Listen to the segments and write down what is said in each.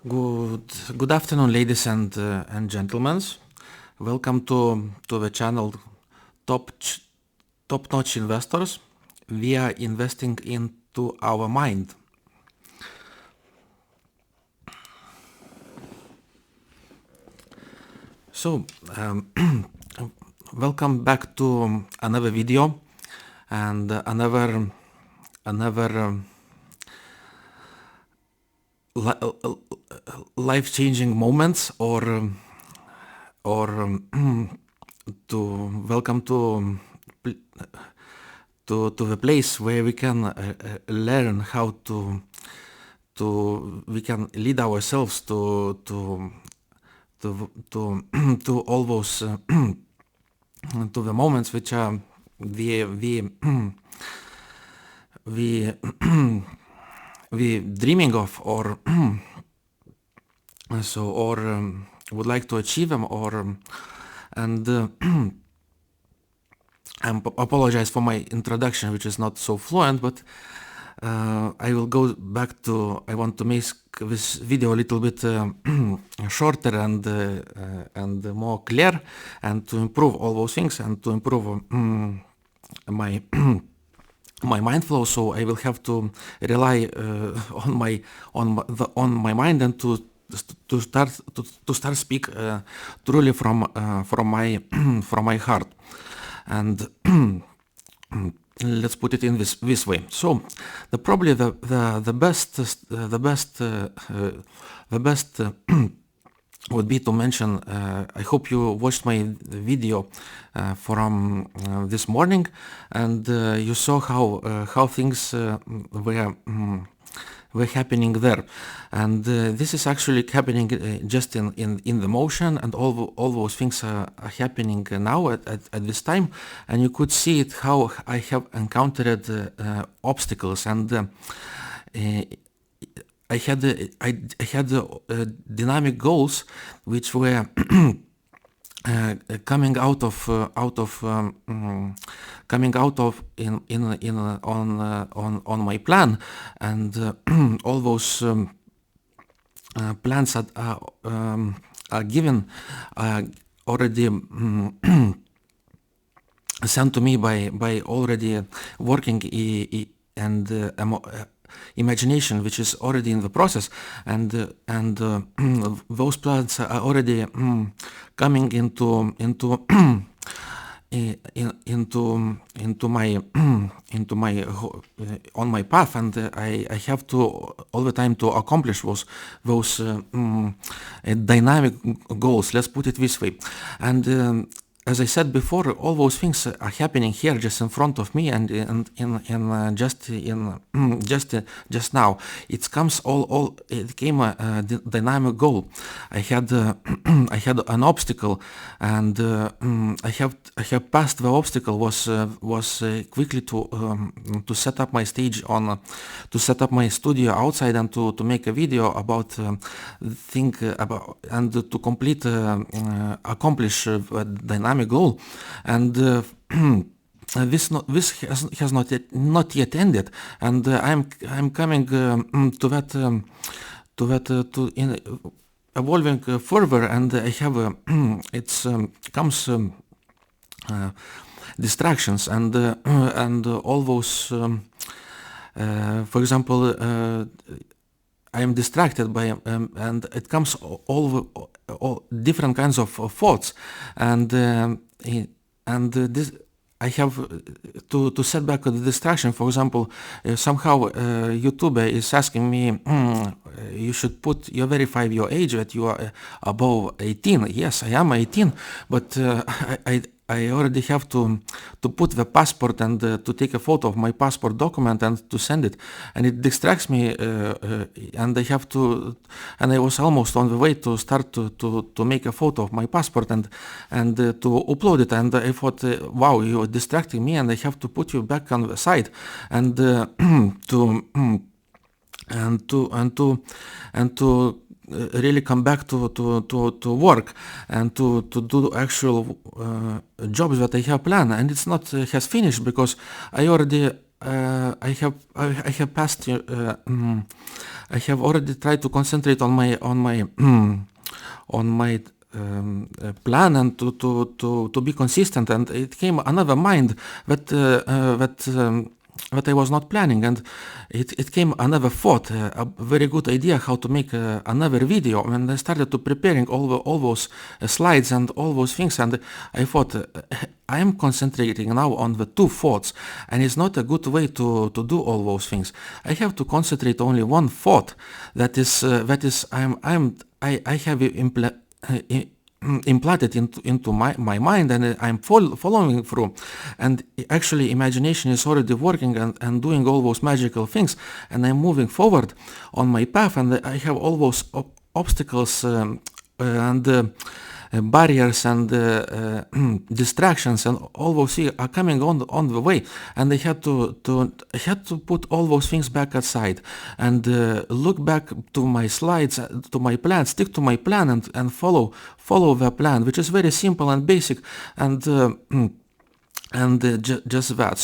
Good afternoon, ladies and gentlemen. Welcome to the channel Top Notch Investors. We are investing into our mind. So, welcome back to another video and another life-changing moments or to welcome to the place where we can learn how to we can lead ourselves to all those to the moments which are we dreaming of or would like to achieve them and I apologize for my introduction, which is not so fluent, but I will go back to, I want to make this video a little bit shorter and more clear, and to improve all those things and to improve my my mind flow. So I will have to rely on my mind and to start speak truly from my heart. And let's put it in this way. So probably the best would be to mention. I hope you watched my video from this morning, and you saw how things were happening there, and this is actually happening just in the motion, and all those things are happening now at this time, and you could see it how I have encountered obstacles, and I had dynamic goals which were coming out of on my plan, and all those plans are given already sent to me by already working and imagination, which is already in the process, and those plans are already coming into my on my path, and I have to all the time to accomplish those dynamic goals. Let's put it this way, and as I said before, all those things are happening here, just in front of me, and just now. It comes all. It came a dynamic goal. I had I had an obstacle, and I have passed the obstacle. Was quickly to set up my stage to set up my studio outside, and to make a video about think about and to complete accomplish dynamic goal, and this has not yet ended, and I'm coming to that to in evolving further, and I have it's comes distractions and all those for example I am distracted by and it comes all different kinds of thoughts, and this I have to set back the distraction. For example, somehow YouTube is asking me, you should you verify your age, that you are above 18. Yes, I am 18, but I already have to put the passport and to take a photo of my passport document and to send it, and it distracts me, and I have to, and I was almost on the way to start to make a photo of my passport and to upload it, and I thought, wow, you're distracting me, and I have to put you back on the side, and to really come back to work and to do actual jobs that I have planned, and it's not has finished because I already I have passed. I have already tried to concentrate on my on my plan and to be consistent, and it came another mind that I was not planning, and it came another thought, a very good idea how to make another video, and I started to preparing all those slides and all those things, and I thought I am concentrating now on the two thoughts, and it's not a good way to do all those things. I have to concentrate only one thought. That is I have implanted into my mind, and I'm following through, and actually imagination is already working and doing all those magical things, and I'm moving forward on my path, and I have all those obstacles and barriers and distractions and all those things are coming on the way, and I had to put all those things back aside and look back to my slides, to my plan, stick to my plan, and follow the plan, which is very simple and basic, and just that.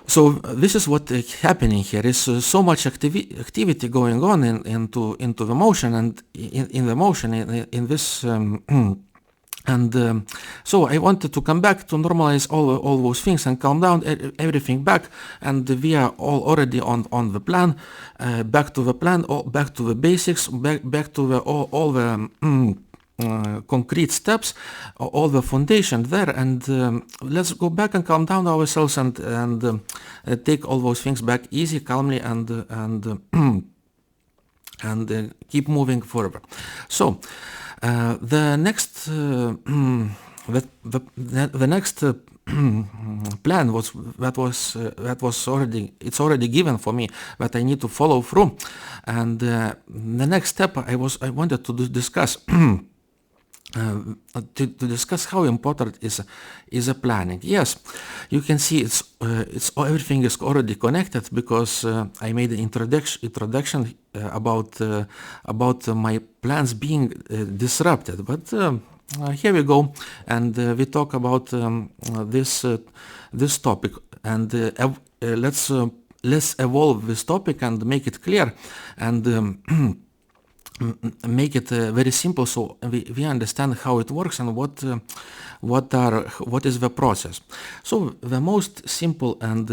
So this is what is happening here. Is so much activity going on into the motion, and in the motion in this and so I wanted to come back to normalize all those things and calm down everything back, and we are all already on the plan, back to the plan, back to the basics, back to all the concrete steps, all the foundation there, and let's go back and calm down ourselves and take all those things back easy, calmly, and keep moving forward. So the next the next plan was already given for me, that I need to follow through, and the next step I wanted to discuss. To discuss how important is a planning. Yes, you can see it's everything is already connected, because I made an introduction about my plans being disrupted. But here we go, and we talk about this topic, and let's evolve this topic and make it clear, and make it very simple, so we understand how it works and what is the process. So the most simple and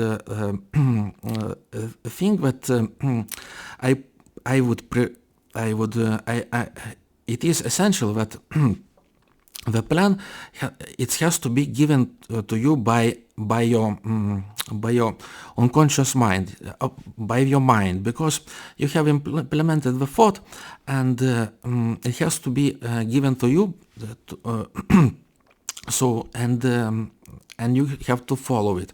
thing that it is essential that the plan it has to be given to you by your unconscious mind, by your mind, because you have implemented the thought, and it has to be given to you. So and you have to follow it.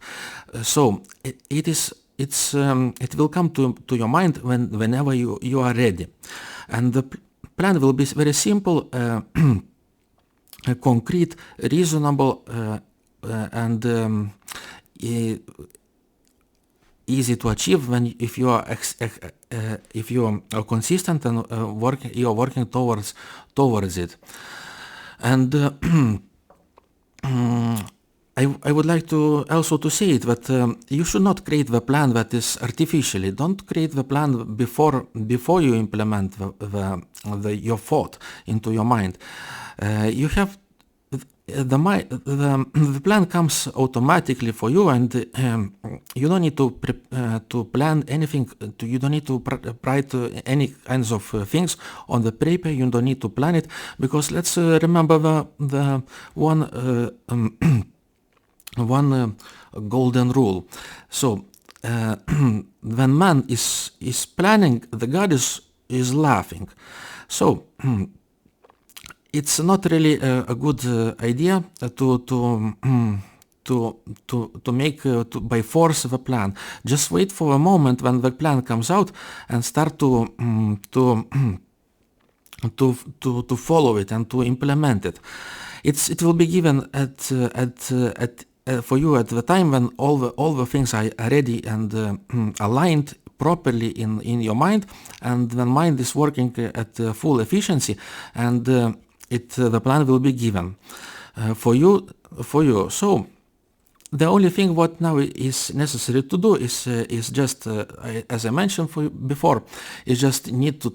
So it will come to your mind whenever you are ready, and the plan will be very simple. Concrete, reasonable, and easy to achieve if you are consistent and you are working towards it. And I would like to also to say it that you should not create the plan that is artificially. Don't create the plan before you implement your thought into your mind. You have the plan comes automatically for you, and you don't need to plan anything. You don't need to write any kinds of things on the paper. You don't need to plan it, because let's remember the one one golden rule. So when man is planning, the God is laughing. So it's not really a good idea to make by force the plan. Just wait for a moment when the plan comes out and start to follow it and to implement it. It will be given at for you at the time when all the things are ready and aligned properly in your mind, and when mind is working at full efficiency, and the plan will be given for you. So the only thing what now is necessary to do is just as I mentioned before, is just need to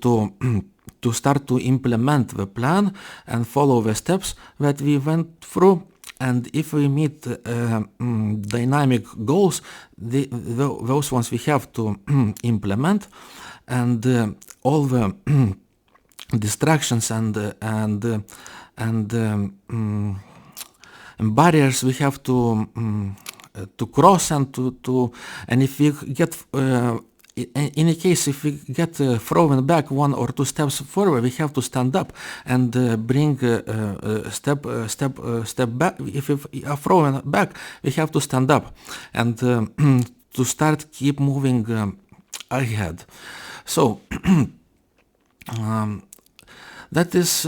to start to implement the plan and follow the steps that we went through. And if we meet dynamic goals, those ones we have to implement, and all the distractions and barriers we have to cross and and if we get in any case if we get thrown back 1 or 2 steps forward, we have to stand up and bring step back. If we are thrown back, we have to stand up and to start keep moving ahead. So that is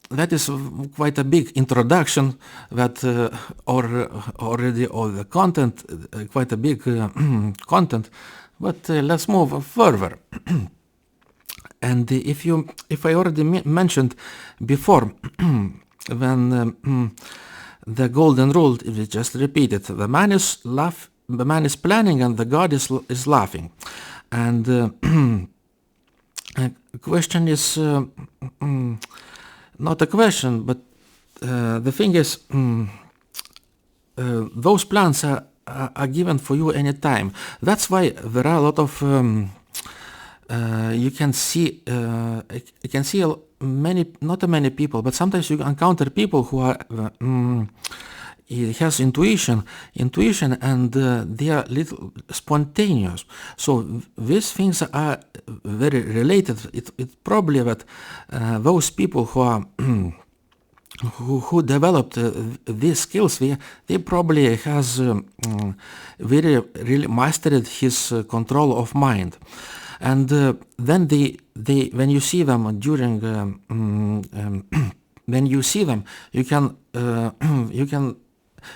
that is quite a big introduction that or already all the content, quite a big content, but let's move further. And if I already mentioned before, when the golden rule is just repeated, the man is planning and the God is laughing, and question is not a question, but the thing is, those plans are given for you anytime. That's why there are a lot of you can see not many people, but sometimes you encounter people who are has intuition, and they are little spontaneous. So these things are very related. It's probably that those people who are who developed these skills, they probably has really mastered his control of mind. And then they when you see them during when you see them, you can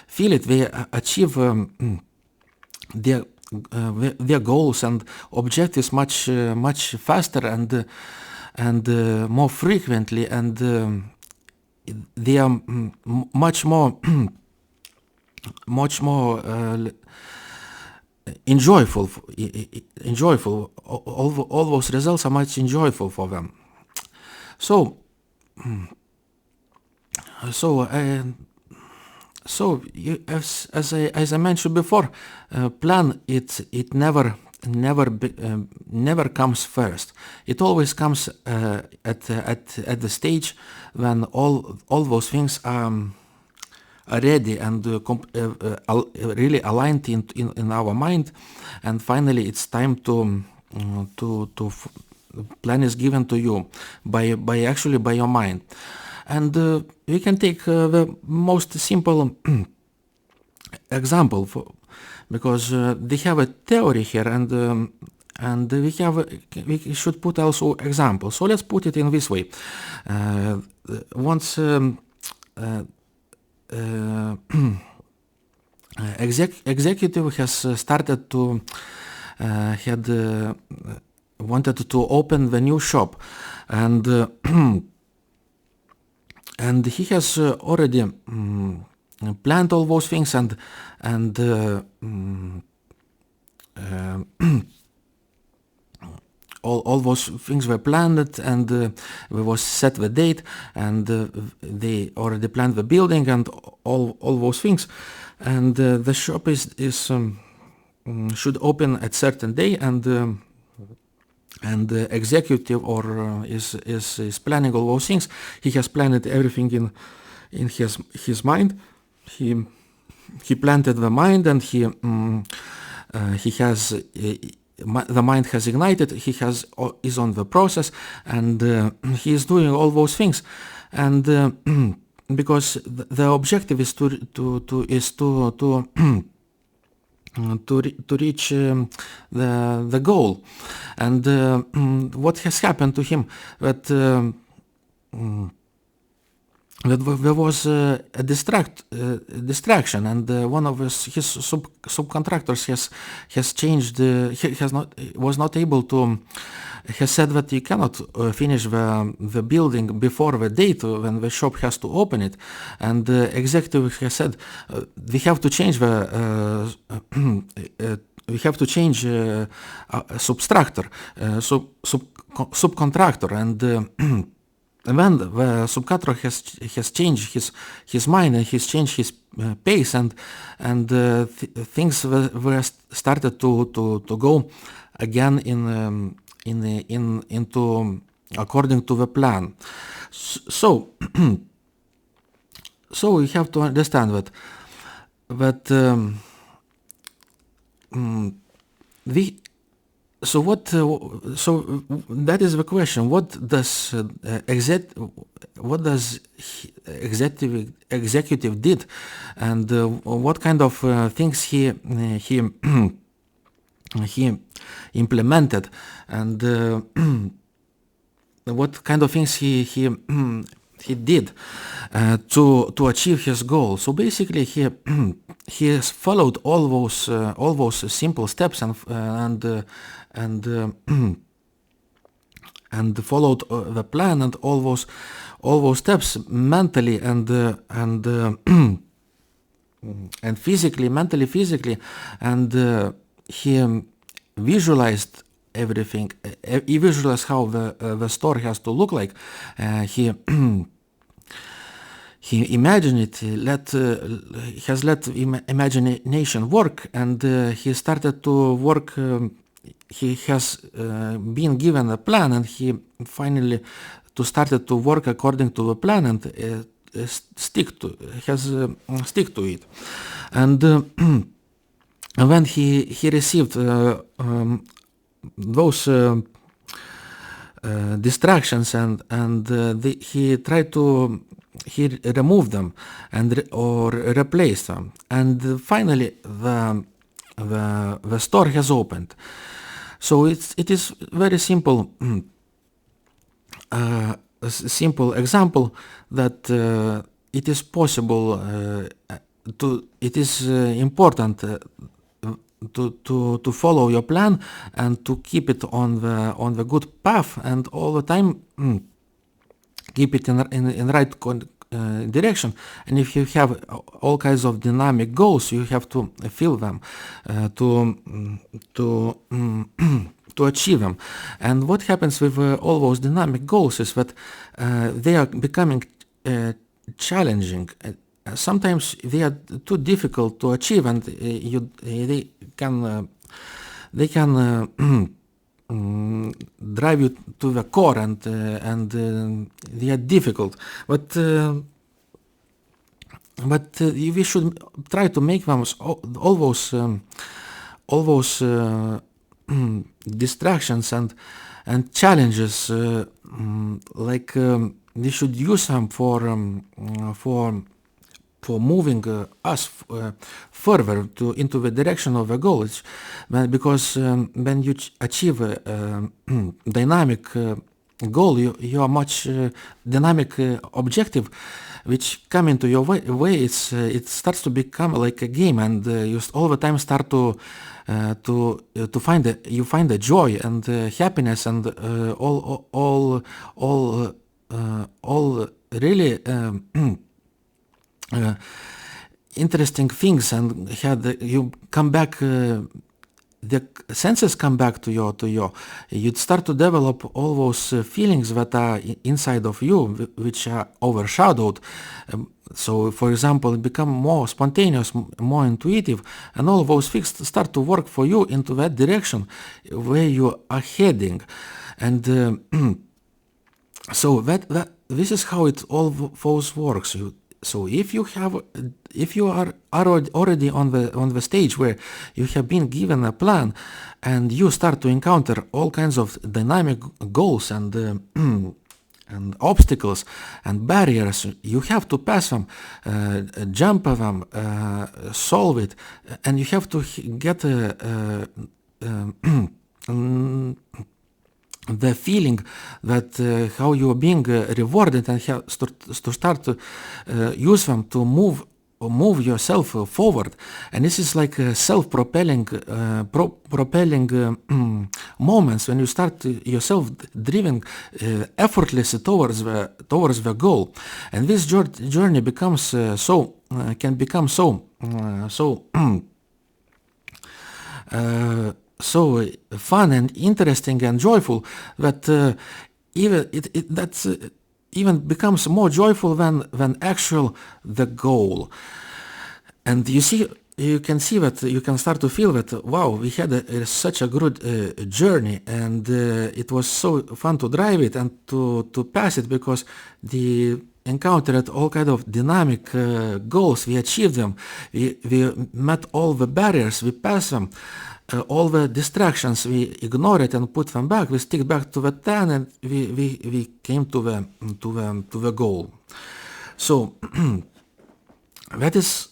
feel it. They achieve their goals and objectives much faster and more frequently, and they are much more enjoyable. All those results are much enjoyable for them. So as I mentioned before, plan it never comes first. It always comes at the stage when all those things are ready and really aligned in our mind, and finally it's time to plan is given to you by your mind. And we can take the most simple example because they have a theory here, and we should put also examples. So let's put it in this way. Once executive has started to wanted to open the new shop, and and he has already planned all those things, and all those things were planned, and we was set the date, and they already planned the building and all those things, and the shop is should open at certain day, and the executive is planning all those things. He has planned everything in his mind. He planted the mind, and he has the mind has ignited. He is on the process, and he is doing all those things, and because the objective is to reach the goal. And what has happened to him, that there was a distraction, and one of his subcontractors has changed. He has not was not able to. Has said that you cannot finish the building before the date when the shop has to open it, and the executive has said we have to change the. We have to change subtractor, subcontractor, and when the subcontractor has changed his mind, and he's changed his pace, and things were started to go again into according to the plan. So so we have to understand that we so what so that is the question. What does executive did, and what kind of things he he implemented, and what kind of things he did to achieve his goal. So basically, he has followed all those simple steps, and followed the plan, and all those steps mentally and physically, and he visualized everything. He visualized how the store has to look like. He he imagined it. Has let imagination work, and he started to work. He has been given a plan, and he finally started to work according to the plan, and stick to it. And when he received those distractions, and he tried to remove them or replace them, and finally the store has opened. So it is very simple. A simple example that it is possible it is important to follow your plan, and to keep it on the good path, and all the time keep it in right direction. And if you have all kinds of dynamic goals, you have to fill them to achieve them. And what happens with all those dynamic goals is that they are becoming challenging. Sometimes they are too difficult to achieve, and they can drive you to the core, and they are difficult. But we should try to make them all those distractions and challenges like we should use them for moving us further into the direction of the goal. Because when you achieve a dynamic goal, you are much dynamic objective which come into your way. It starts to become like a game, and you all the time start to find the joy and happiness, and all really interesting things, and you come back. The senses come back to you. You start to develop all those feelings that are inside of you, which are overshadowed. So, for example, become more spontaneous, more intuitive, and all those things start to work for you into that direction where you are heading. And so this is how it all those works. So if you are already on the stage where you have been given a plan, and you start to encounter all kinds of dynamic goals and obstacles and barriers, you have to pass them, jump them, solve it, and you have to get the feeling that how you are being rewarded, and how to start to use them to move yourself forward. And this is like self-propelling propelling moments when you start yourself driven effortlessly towards the goal. And this journey becomes can become so fun and interesting and joyful that even becomes more joyful than actual the goal. And you can see that you can start to feel that, wow, we had such a good journey, and it was so fun to drive it and to pass it, because the encountered all kind of dynamic goals. We achieved them. We met all the barriers. We passed them. All the distractions, we ignore it and put them back. We stick back to the plan, and we came to the goal. So that is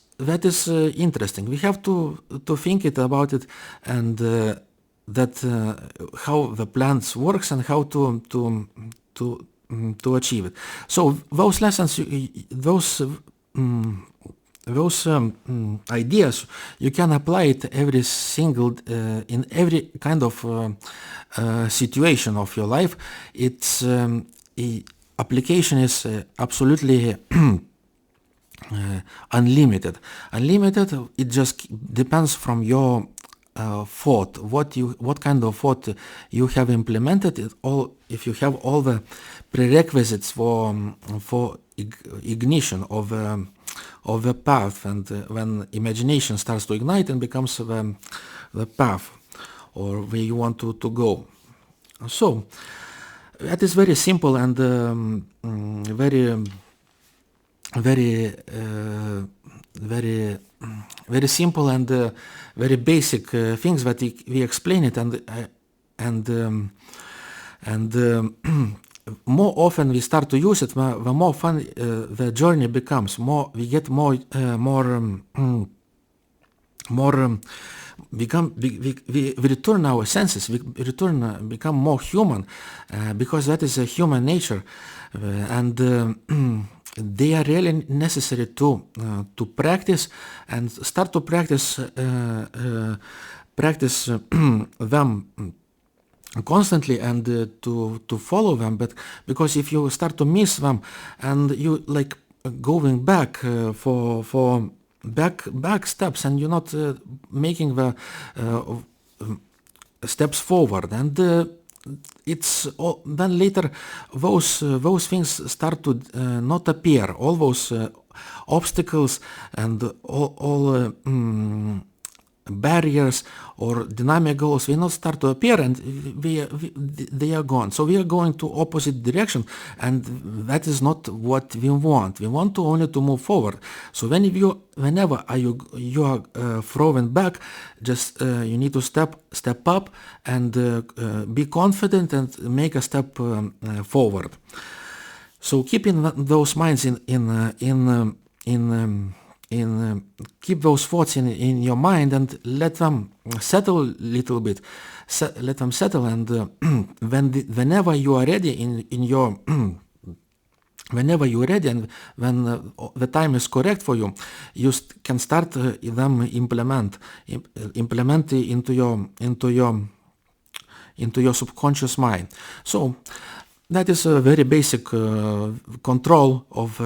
interesting. We have to think about it, and that how the plans works and how to achieve it. So those lessons, those ideas, you can apply it every single in every kind of situation of your life. Its application is absolutely unlimited. It just depends from your thought, what kind of thought you have implemented. If you have all the prerequisites for ignition of the path, and when imagination starts to ignite and becomes the path, or where you want to go. So that is very simple and very simple and very basic things that we explain it, and more often we start to use it, the more fun the journey becomes. We get more we return our senses. We become more human, because that is a human nature, and they are really necessary to practice, and start to practice them constantly, and to follow them. But because if you start to miss them, and you like going back for back steps, and you're not making the steps forward, and it's then later those things start to not appear. All those obstacles and all barriers or dynamic goals will not start to appear, and they are gone. So we are going to opposite direction, and that is not what we want. We want to only to move forward. So whenever you are thrown back, just you need to step up and be confident and make a step forward. So keeping those minds keep those thoughts in your mind, and let them settle a little bit. Let them settle, and whenever you are ready whenever you're ready, and when the time is correct for you, you can start them implement into your subconscious mind. So that is a very basic control of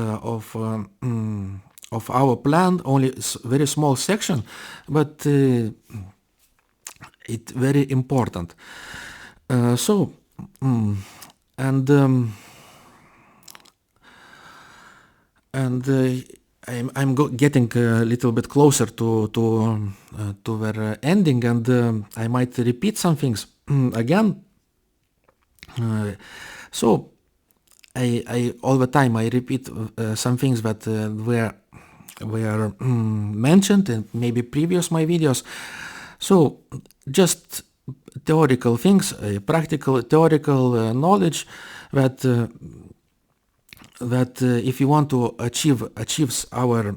our plan, only very small section, but it's very important. I'm getting a little bit closer to their ending, and I might repeat some things again. So I all the time I repeat some things that were mentioned in maybe previous my videos. So just theoretical things, practical theoretical knowledge that if you want to achieve our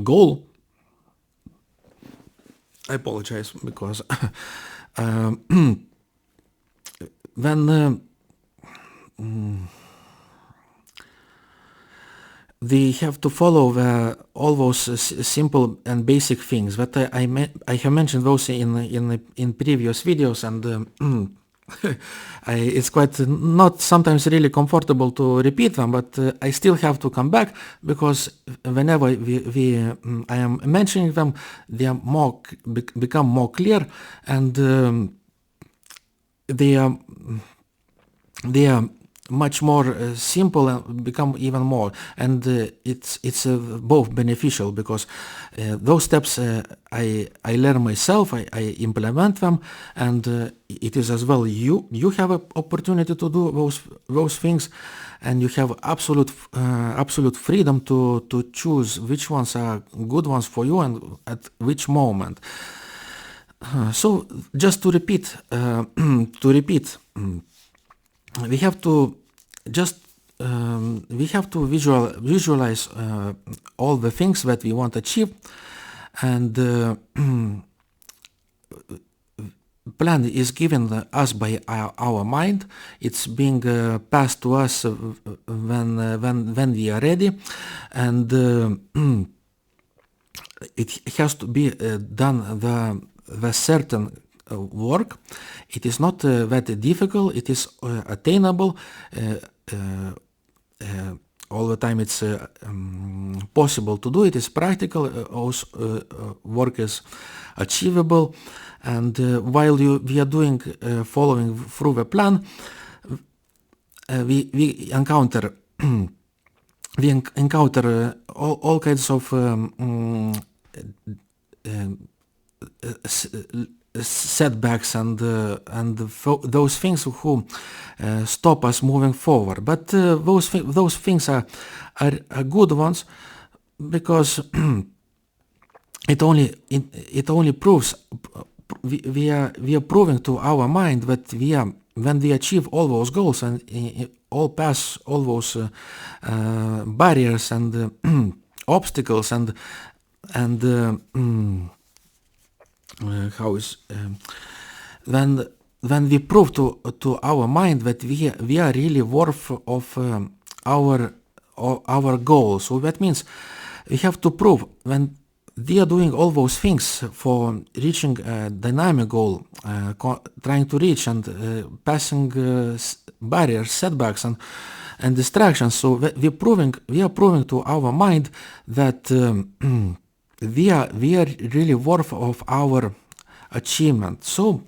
goal, I apologize because when we have to follow all those simple and basic things that I have mentioned those in previous videos, and it's quite not sometimes really comfortable to repeat them, but I still have to come back because whenever I am mentioning them, they are become more clear, and they are they are much more simple and become even more, and it's both beneficial because those steps I learn myself, I implement them, and it is as well you have an opportunity to do those things, and you have absolute freedom to choose which ones are good ones for you and at which moment. So just to repeat, we have to just we have to visualize all the things that we want to achieve, and plan is given us by our mind. It's being passed to us when we are ready, and it has to be done the certain work. It is not that difficult. It is attainable. All the time it's possible to do. It is practical. Also, work is achievable. And while we are doing following through the plan, we encounter all kinds of setbacks and those things who stop us moving forward. But those things are good ones because it only proves we are proving to our mind that when we achieve all those goals and all pass all those barriers and obstacles and how is when we prove to our mind that we are really worth of our goals. So that means we have to prove when we are doing all those things for reaching a dynamic goal, trying to reach and passing barriers, setbacks, and distractions. So we are proving to our mind that we are really worth of our achievement. So,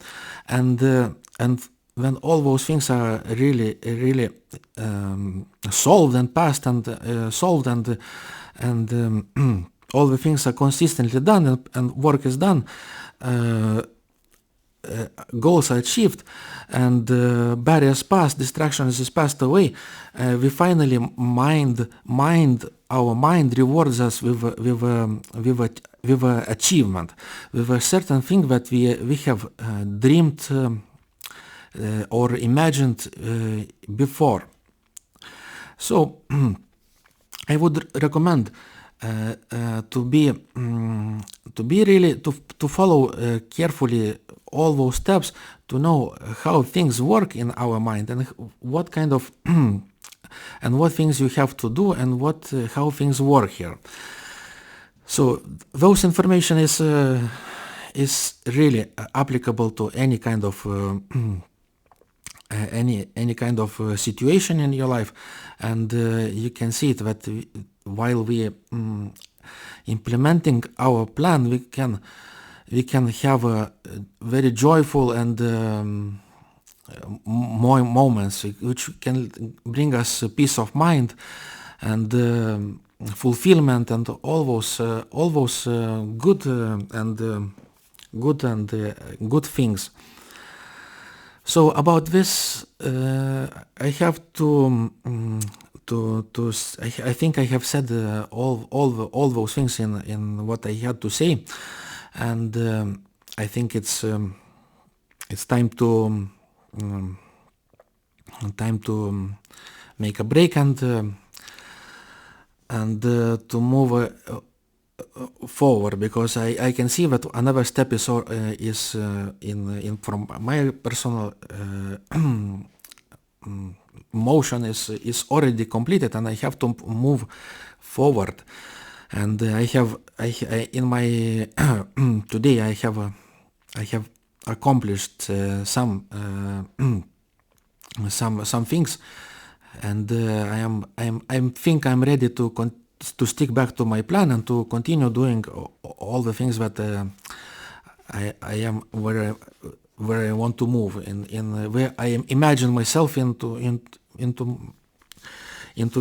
and when all those things are really solved and passed and solved and all the things are consistently done and work is done, goals are achieved, and barriers passed, distractions is passed away, we finally our mind rewards us with achievement, with a certain thing that we have dreamed or imagined before. So I would recommend to be really to follow carefully all those steps to know how things work in our mind and what kind of and what things you have to do and how things work here. So those information is really applicable to any kind of any kind of situation in your life, and you can see it that while we implementing our plan, we can have a very joyful and more moments which can bring us peace of mind and fulfillment and all those good good things. So about this, I have to I think I have said all those things in what I had to say, and I think it's time to make a break and to move forward, because I can see that another step is in from my personal motion is already completed, and I have to move forward. And I in my today I have accomplished some things, and I think I'm ready to stick back to my plan and to continue doing all the things that I am where I want to move in where I imagine myself into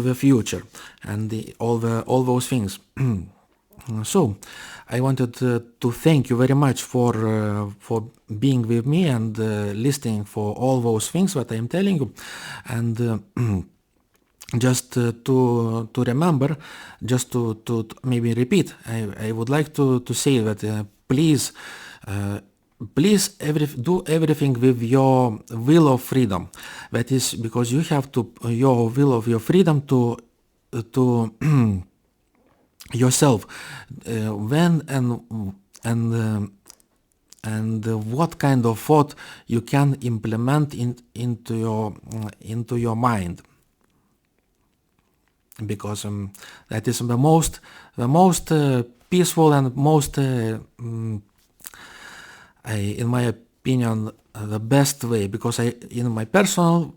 the future, and all those things. So, I wanted to thank you very much for being with me and listening for all those things that I am telling you, and just to remember, just to maybe repeat, I would like to say that please. Please do everything with your will of freedom. That is because you have to your will of your freedom to yourself when and what kind of thought you can implement into your mind, because that is the most peaceful and most in my opinion the best way, because in my personal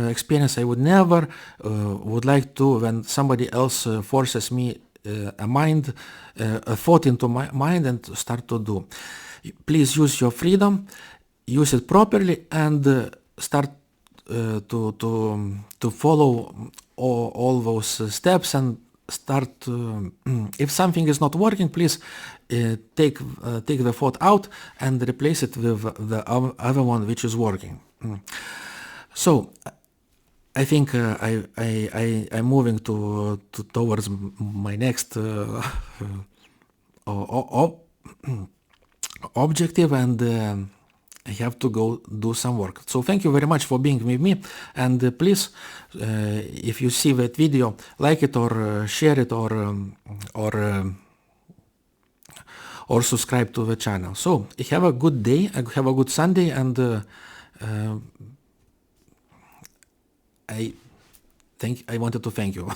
experience, I would never would like to when somebody else forces me a thought into my mind and start to do. Please use your freedom, use it properly, and start to follow all those steps, and start if something is not working, please take the thought out and replace it with the other one which is working. So I think I'm moving towards my next objective, and I have to go do some work. So thank you very much for being with me, and please, if you see that video, like it or share it or subscribe to the channel. So have a good day, have a good Sunday, and I wanted to thank you.